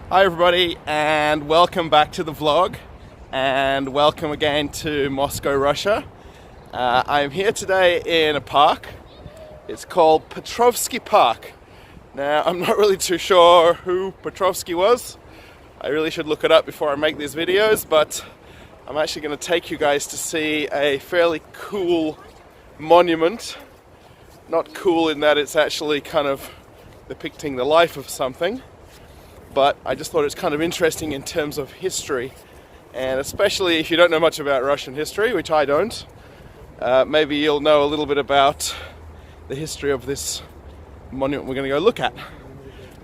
Hi everybody, and welcome back to the vlog, and welcome again to Moscow, Russia. I'm here today in a park. It's called Petrovsky Park. Now, I'm not really too sure who Petrovsky was. I really should look it up before I make these videos, but I'm actually going to take you guys to see a fairly cool monument. Not cool in that it's actually kind of depicting the life of something, but I just thought it's kind of interesting in terms of history, and especially if you don't know much about Russian history, which I don't, maybe you'll know a little bit about the history of this monument we're going to go look at.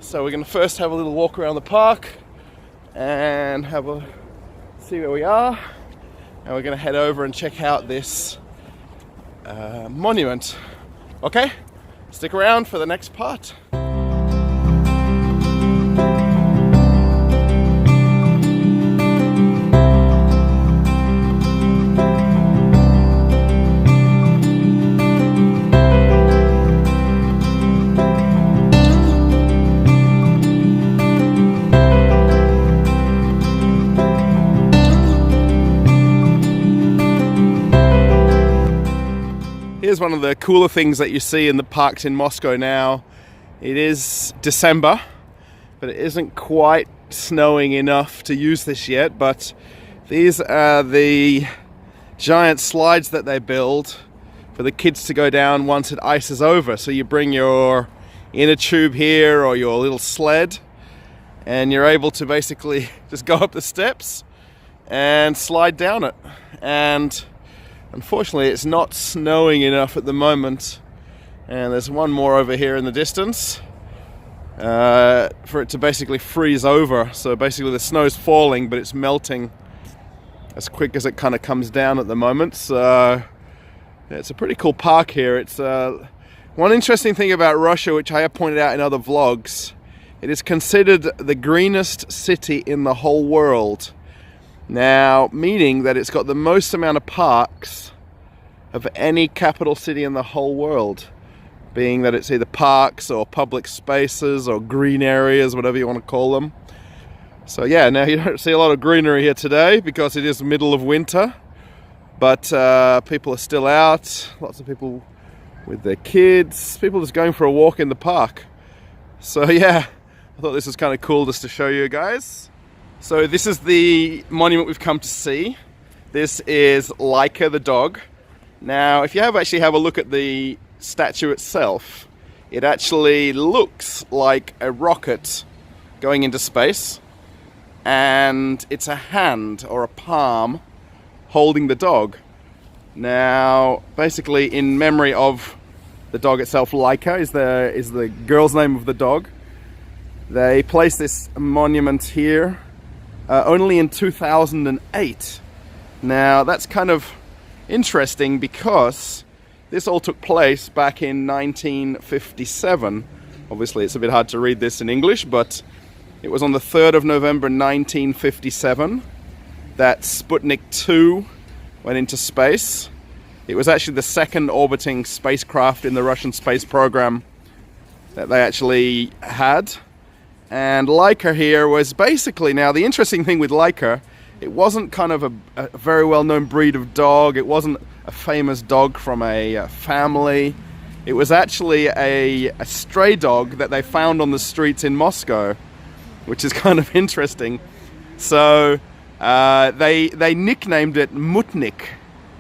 So we're going to first have a little walk around the park and see where we are, and we're going to head over and check out this monument. Okay, stick around for the next part. Here's one of the cooler things that you see in the parks in Moscow now. It is December, but it isn't quite snowing enough to use this yet, but these are the giant slides that they build for the kids to go down once it ices over. So you bring your inner tube here or your little sled, and you're able to basically just go up the steps and slide down it. And unfortunately, it's not snowing enough at the moment, and there's one more over here in the distance for it to basically freeze over. So basically the snow's falling, but it's melting as quick as it kind of comes down at the moment. So yeah, it's a pretty cool park here. It's one interesting thing about Russia, which I have pointed out in other vlogs. It is considered the greenest city in the whole world. Now, meaning that it's got the most amount of parks of any capital city in the whole world, being that it's either parks or public spaces or green areas, whatever you want to call them. So yeah, now you don't see a lot of greenery here today because it is the middle of winter, but people are still out, lots of people with their kids, people just going for a walk in the park. So yeah, I thought this was kind of cool just to show you guys. So this is the monument we've come to see. This is Laika the dog. Now, if you actually have a look at the statue itself, it actually looks like a rocket going into space, and it's a hand or a palm holding the dog. Now, basically in memory of the dog itself, Laika is the girl's name of the dog. They placed this monument here only in 2008. Now that's kind of interesting because this all took place back in 1957. Obviously it's a bit hard to read this in English, but it was on the 3rd of November 1957 that Sputnik 2 went into space. It was actually the second orbiting spacecraft in the Russian space program that they actually had. And Laika here was basically, now the interesting thing with Laika, it wasn't kind of a very well-known breed of dog. It wasn't a famous dog from a family. It was actually a stray dog that they found on the streets in Moscow, which is kind of interesting. So they nicknamed it Mutnik,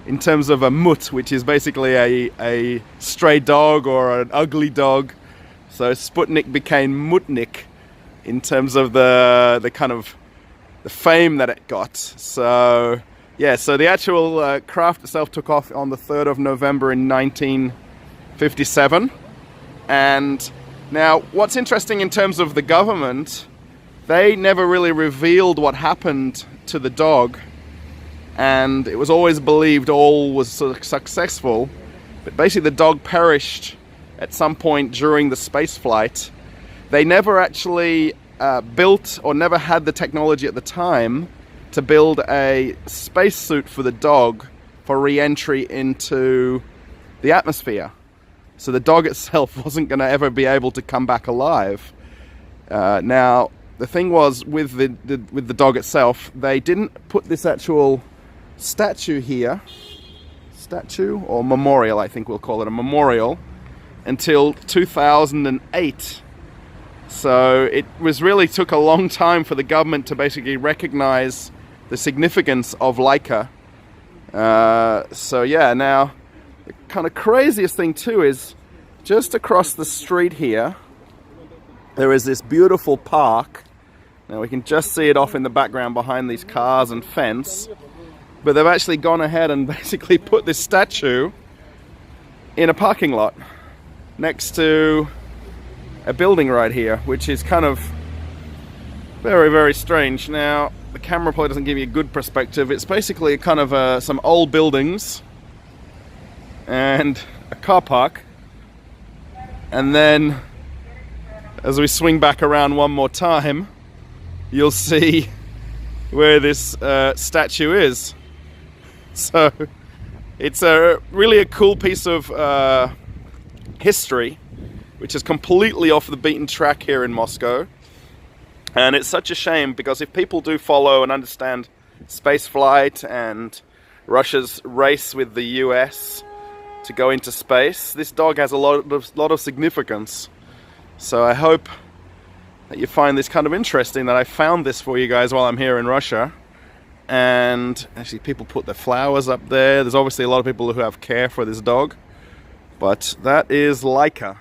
in terms of a mut, which is basically a stray dog or an ugly dog. So Sputnik became Mutnik in terms of the kind of the fame that it got. So yeah, so the actual craft itself took off on the 3rd of November in 1957. And now what's interesting in terms of the government, they never really revealed what happened to the dog, and it was always believed all was successful, but basically the dog perished at some point during the space flight. They never actually built, or never had the technology at the time to build a spacesuit for the dog for re-entry into the atmosphere. So the dog itself wasn't going to ever be able to come back alive. Now, the thing was with the dog itself, they didn't put this actual statue here, or memorial, I think we'll call it a memorial, until 2008. So it really took a long time for the government to basically recognize the significance of Laika. So yeah, now the kind of craziest thing too is just across the street here, there is this beautiful park. Now we can just see it off in the background behind these cars and fence. But they've actually gone ahead and basically put this statue in a parking lot next to a building right here, which is kind of very, very strange. Now, the camera probably doesn't give you a good perspective. It's basically kind of some old buildings and a car park. And then, as we swing back around one more time, you'll see where this statue is. So it's really a cool piece of history, which is completely off the beaten track here in Moscow. And it's such a shame, because if people do follow and understand space flight and Russia's race with the US to go into space, this dog has a lot of significance. So I hope that you find this kind of interesting, that I found this for you guys while I'm here in Russia. And actually people put their flowers up there. There's obviously a lot of people who have care for this dog. But that is Laika.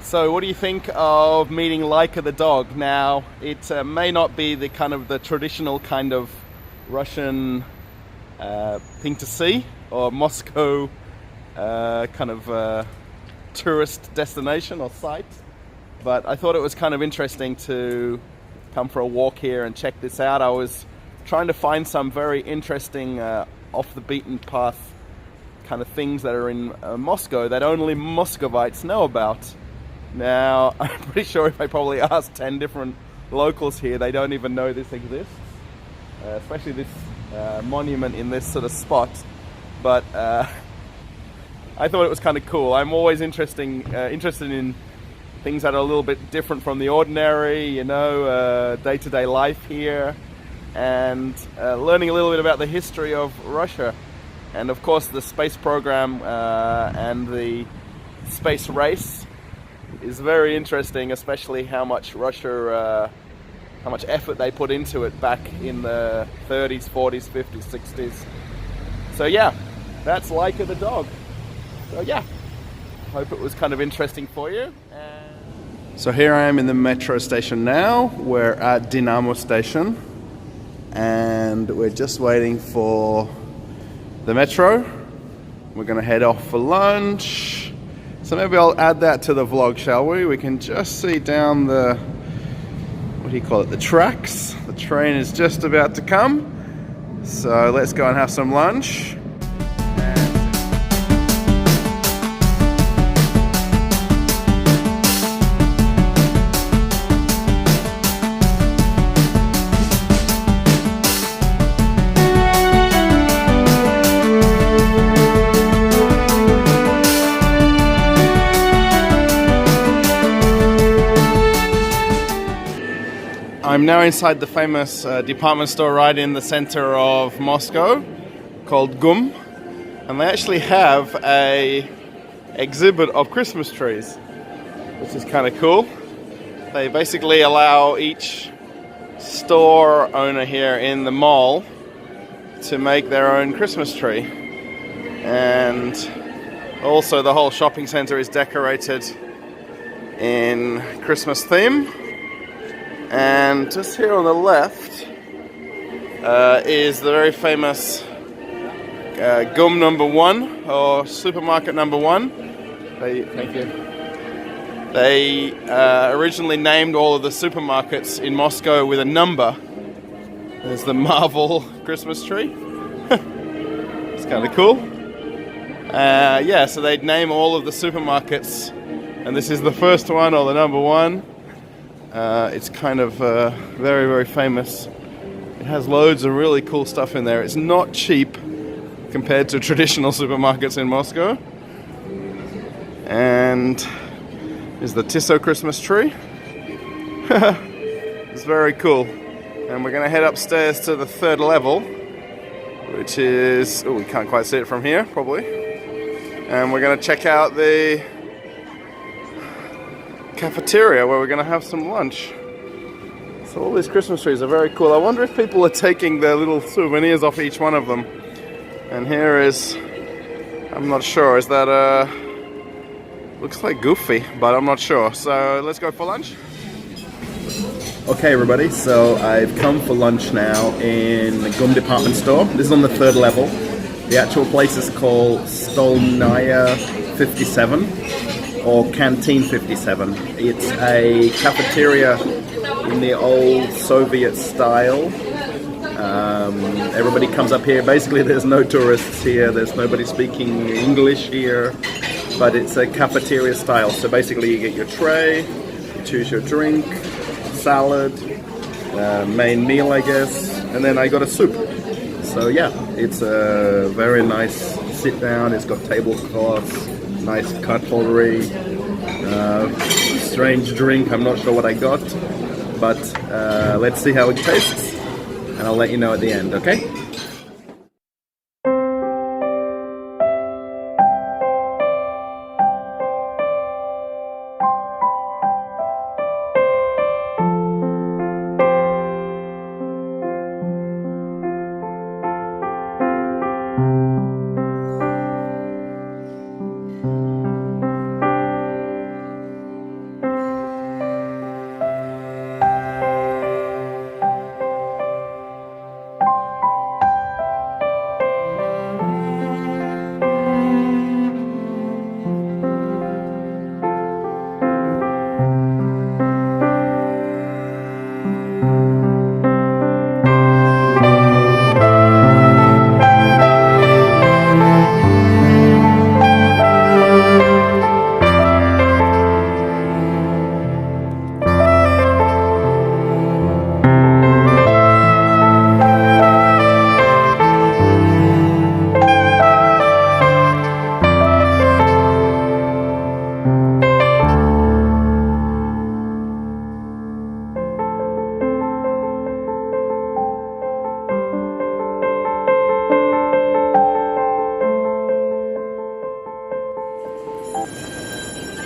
So what do you think of meeting Laika the dog? Now, it may not be the kind of the traditional kind of Russian thing to see, or Moscow kind of tourist destination or site, but I thought it was kind of interesting to come for a walk here and check this out. I was trying to find some very interesting off the beaten path kind of things that are in Moscow that only Muscovites know about. Now, I'm pretty sure if I probably ask 10 different locals here, they don't even know this exists, especially this monument in this sort of spot. But I thought it was kind of cool. I'm always interested in things that are a little bit different from the ordinary, you know, day-to-day life here, and learning a little bit about the history of Russia, and of course the space program and the space race is very interesting, especially how much Russia, how much effort they put into it back in the 30s, 40s, 50s, 60s. So yeah, that's Laika the dog. So yeah, hope it was kind of interesting for you. So here I am in the metro station now. We're at Dynamos Station, and we're just waiting for the metro. We're gonna head off for lunch. So maybe I'll add that to the vlog, shall we? We can just see down the, what do you call it, the tracks. The train is just about to come. So let's go and have some lunch. I'm now inside the famous department store right in the center of Moscow called GUM, and they actually have a exhibit of Christmas trees, which is kind of cool. They basically allow each store owner here in the mall to make their own Christmas tree, and also the whole shopping center is decorated in Christmas theme. And just here on the left is the very famous GUM number 1, or supermarket number 1. Thank you. They originally named all of the supermarkets in Moscow with a number. There's the Marvel Christmas tree. It's kind of cool. Yeah, so they'd name all of the supermarkets, and this is the first one, or the number one. It's kind of very, very famous. It has loads of really cool stuff in there. It's not cheap compared to traditional supermarkets in Moscow. And here's the Tissot Christmas tree. It's very cool. And we're going to head upstairs to the 3rd level, which is... oh, we can't quite see it from here, probably. And we're going to check out the cafeteria where we're going to have some lunch. So all these Christmas trees are very cool. I wonder if people are taking their little souvenirs off each one of them. And here is... I'm not sure. Is that looks like Goofy, but I'm not sure. So let's go for lunch. Okay everybody, so I've come for lunch now in the Gum department store. This is on the 3rd level. The actual place is called Stolovaya 57 or Canteen 57. It's a cafeteria in the old Soviet style. Everybody comes up here. Basically there's no tourists here, there's nobody speaking English here, but it's a cafeteria style. So basically you get your tray, you choose your drink, salad, main meal I guess, and then I got a soup. So yeah, it's a very nice sit down, it's got tablecloths, nice cutlery, strange drink, I'm not sure what I got, but let's see how it tastes, and I'll let you know at the end, okay?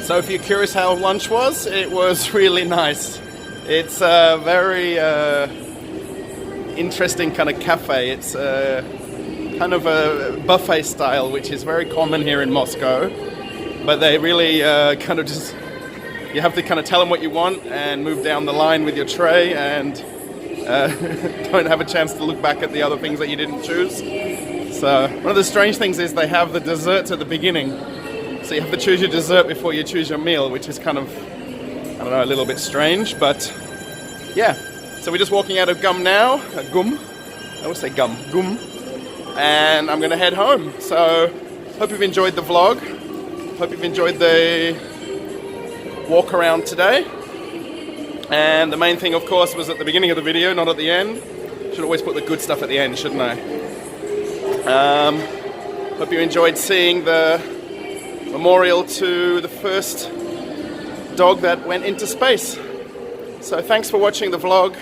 So if you're curious how lunch was, it was really nice. It's a very interesting kind of cafe. It's kind of a buffet style, which is very common here in Moscow. But they really kind of just, you have to kind of tell them what you want and move down the line with your tray and don't have a chance to look back at the other things that you didn't choose. So one of the strange things is they have the desserts at the beginning. So you have to choose your dessert before you choose your meal, which is kind of, I don't know, a little bit strange, but yeah. So we're just walking out of Gum now, Gum, I always say Gum, and I'm going to head home. So hope you've enjoyed the vlog, hope you've enjoyed the walk around today. And the main thing, of course, was at the beginning of the video, not at the end. Should always put the good stuff at the end, shouldn't I? Hope you enjoyed seeing the memorial to the first dog that went into space. So thanks for watching the vlog.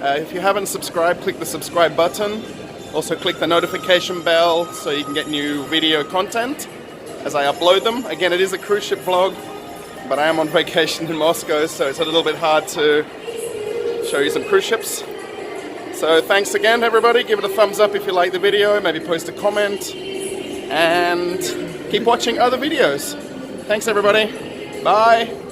If you haven't subscribed, click the subscribe button. Also click the notification bell so you can get new video content as I upload them. Again, it is a cruise ship vlog, but I am on vacation in Moscow, so it's a little bit hard to show you some cruise ships. So thanks again everybody, give it a thumbs up if you like the video, maybe post a comment, and keep watching other videos. Thanks everybody, bye!